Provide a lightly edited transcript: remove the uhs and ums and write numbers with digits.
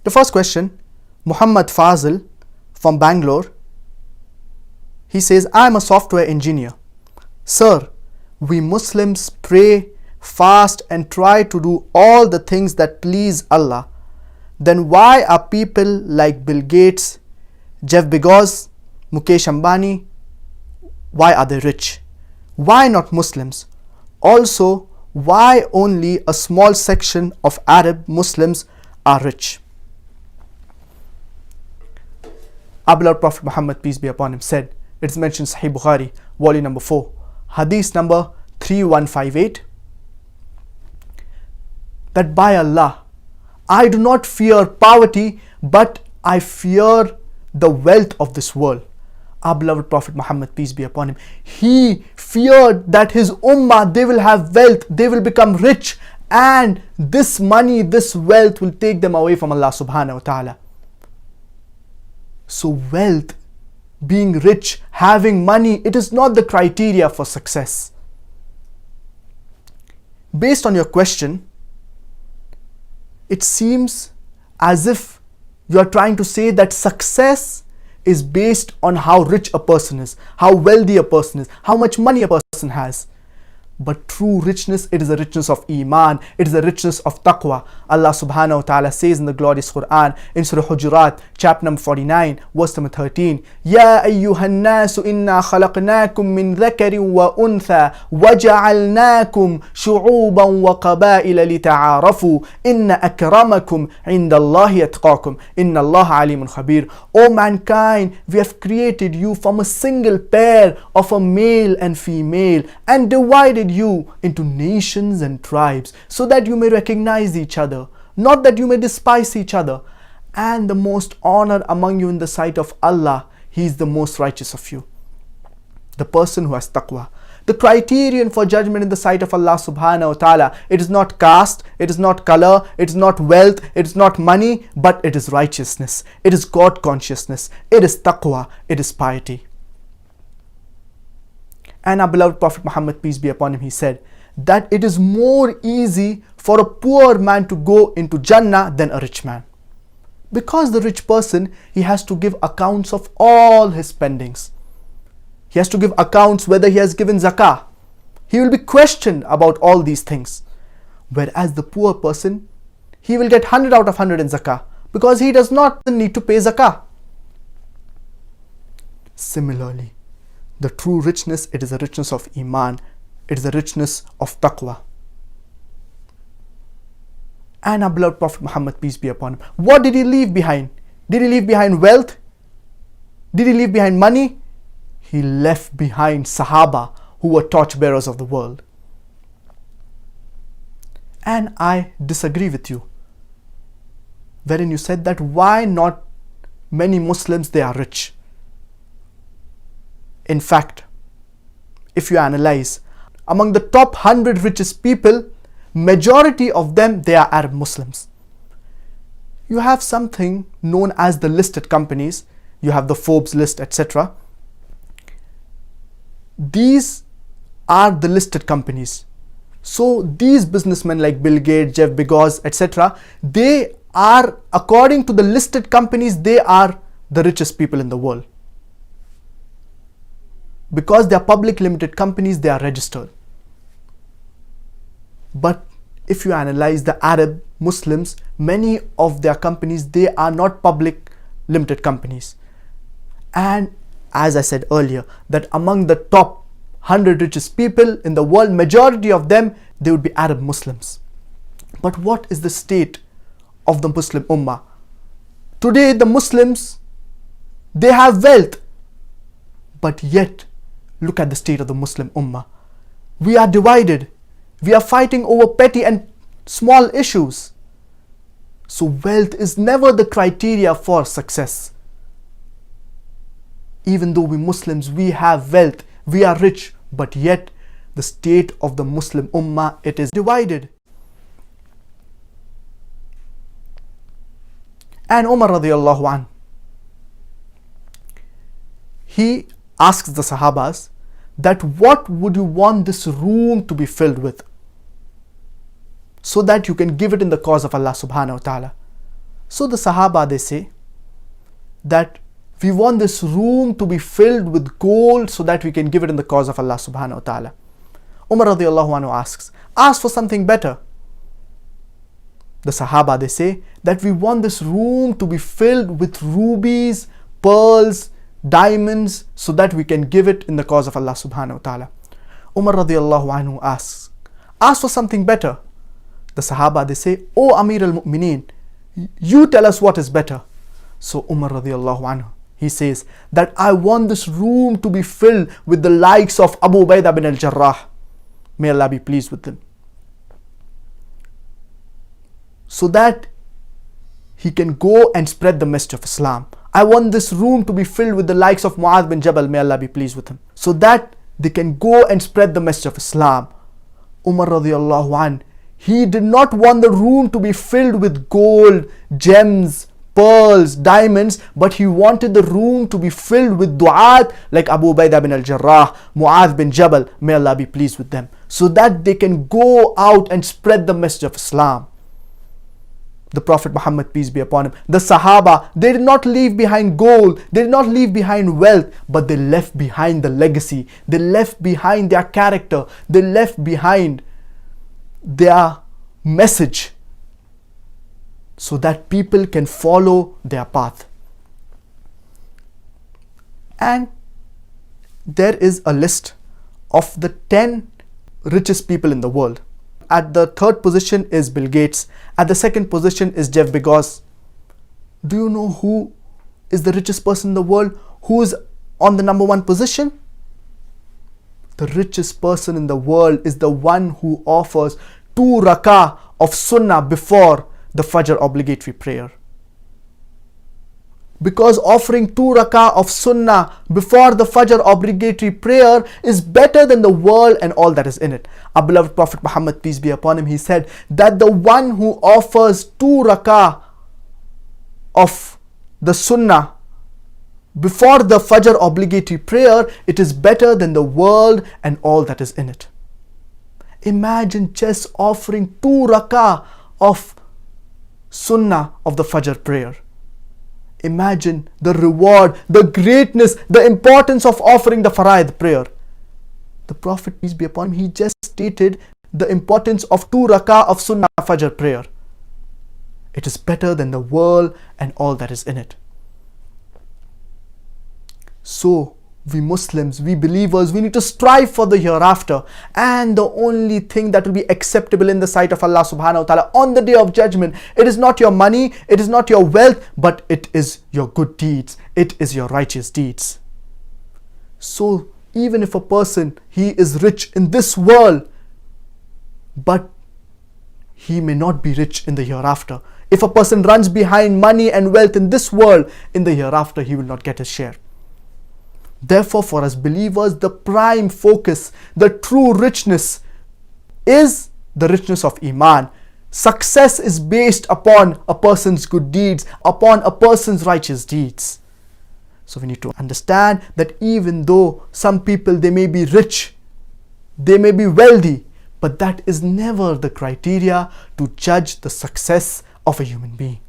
The first question, Muhammad Fazil from Bangalore. He says, I am a software engineer. Sir, we Muslims pray, fast and try to do all the things that please Allah. Then why are people like Bill Gates, Jeff Bezos, Mukesh Ambani, why are they rich? Why not Muslims? Also, why only a small section of Arab Muslims are rich? Our beloved Prophet Muhammad, peace be upon him, said, it is mentioned Sahih Bukhari, volume number 4, Hadith number 3158, that by Allah, I do not fear poverty, but I fear the wealth of this world. Our beloved Prophet Muhammad, peace be upon him, he feared that his ummah, they will have wealth, they will become rich, and this money, this wealth will take them away from Allah subhanahu wa ta'ala. So wealth, being rich, having money, it is not the criteria for success. Based on your question, it seems as if you are trying to say that success is based on how rich a person is, how wealthy a person is, how much money a person has. But true richness, it is a richness of Iman, it is a richness of Taqwa. Allah subhanahu wa ta'ala says in the glorious Quran, in Surah Hujurat, chapter number 49, verse number 13, Ya ayyuhan nasu inna khalaqnakum min dhakarin wa untha wa ja'alnakum shu'uban wa qaba'ila lita'arafu inna akramakum indallahi atqakum inna Allah alimun khabir. O mankind, we have created you from a single pair of a male and female and divided you into nations and tribes so that you may recognize each other, not that you may despise each other. And the most honored among you in the sight of Allah, he is the most righteous of you, the person who has taqwa. The criterion for judgment in the sight of Allah subhanahu wa ta'ala, it is not caste, it is not color, it is not wealth, it is not money, but it is righteousness, it is God consciousness, it is taqwa, it is piety. And our beloved Prophet Muhammad, peace be upon him, he said that it is more easy for a poor man to go into Jannah than a rich man. Because the rich person, he has to give accounts of all his spendings. He has to give accounts whether he has given zakah. He will be questioned about all these things. Whereas the poor person, he will get 100 out of 100 in zakah because he does not need to pay zakah. Similarly, the true richness, it is a richness of Iman, it is a richness of Taqwa. And our beloved Prophet Muhammad, peace be upon him, what did he leave behind? Did he leave behind wealth? Did he leave behind money? He left behind Sahaba, who were torchbearers of the world. And I disagree with you, wherein you said that why not many Muslims, they are rich. In fact, if you analyze, among the top 100 richest people, majority of them, they are Arab Muslims. You have something known as the listed companies, you have the Forbes list, etc. These are the listed companies. So these businessmen like Bill Gates, Jeff Bezos, etc., they are, according to the listed companies, they are the richest people in the world. Because they are public limited companies, they are registered. But if you analyze the Arab Muslims, many of their companies, they are not public limited companies. And as I said earlier, that among the top 100 richest people in the world, majority of them, they would be Arab Muslims. But what is the state of the Muslim Ummah? Today the Muslims, they have wealth, but yet look at the state of the Muslim Ummah. We are divided. We are fighting over petty and small issues. So wealth is never the criteria for success. Even though we Muslims, we have wealth, we are rich, but yet the state of the Muslim Ummah, it is divided. And Umar radiallahu anh, he asks the Sahabas that what would you want this room to be filled with, so that you can give it in the cause of Allah subhanahu wa ta'ala. So the Sahaba, they say that we want this room to be filled with gold so that we can give it in the cause of Allah subhanahu wa ta'ala. Umar radiallahu anhu asks, ask for something better. The Sahaba, they say that we want this room to be filled with rubies, pearls, diamonds so that we can give it in the cause of Allah subhanahu wa ta'ala. Umar radiallahu anhu asks, ask for something better. The Sahaba, they say, O Amir al-Mu'mineen, you tell us what is better. So Umar radiallahu anhu, he says that I want this room to be filled with the likes of Abu Ubaidah bin al-Jarrah. May Allah be pleased with them. So that he can go and spread the message of Islam. I want this room to be filled with the likes of Mu'adh bin Jabal, may Allah be pleased with him. So that they can go and spread the message of Islam. Umar radiallahu anhu, he did not want the room to be filled with gold, gems, pearls, diamonds, but he wanted the room to be filled with du'at like Abu Ubaidah bin al-Jarrah, Mu'adh bin Jabal, may Allah be pleased with them, so that they can go out and spread the message of Islam. The Prophet Muhammad, peace be upon him, the Sahaba, they did not leave behind gold, they did not leave behind wealth, but they left behind the legacy, they left behind their character, they left behind their message, so that people can follow their path. And there is a list of the 10 richest people in the world. At the third position is Bill Gates. At the second position is Jeff Bezos. Do you know who is the richest person in the world? Who is on the number one position? The richest person in the world is the one who offers 2 rakah of sunnah before the Fajr obligatory prayer. Because offering 2 rakah of sunnah before the Fajr obligatory prayer is better than the world and all that is in it. Our beloved Prophet Muhammad, peace be upon him, he said that the one who offers 2 rakah of the sunnah before the Fajr obligatory prayer, it is better than the world and all that is in it. Imagine just offering 2 rakah of sunnah of the Fajr prayer. Imagine the reward, the greatness, the importance of offering the Faraid prayer. The Prophet, peace be upon him, he just stated the importance of 2 rakah of Sunnah Fajr prayer. It is better than the world and all that is in it. So, we Muslims, we believers, we need to strive for the hereafter, and the only thing that will be acceptable in the sight of Allah subhanahu wa ta'ala on the day of judgment, it is not your money, it is not your wealth, but it is your good deeds, it is your righteous deeds. So even if a person, he is rich in this world, but he may not be rich in the hereafter. If a person runs behind money and wealth in this world, in the hereafter he will not get his share. Therefore, for us believers, the prime focus, the true richness is the richness of Iman. Success is based upon a person's good deeds, upon a person's righteous deeds. So we need to understand that even though some people, they may be rich, they may be wealthy, but that is never the criteria to judge the success of a human being.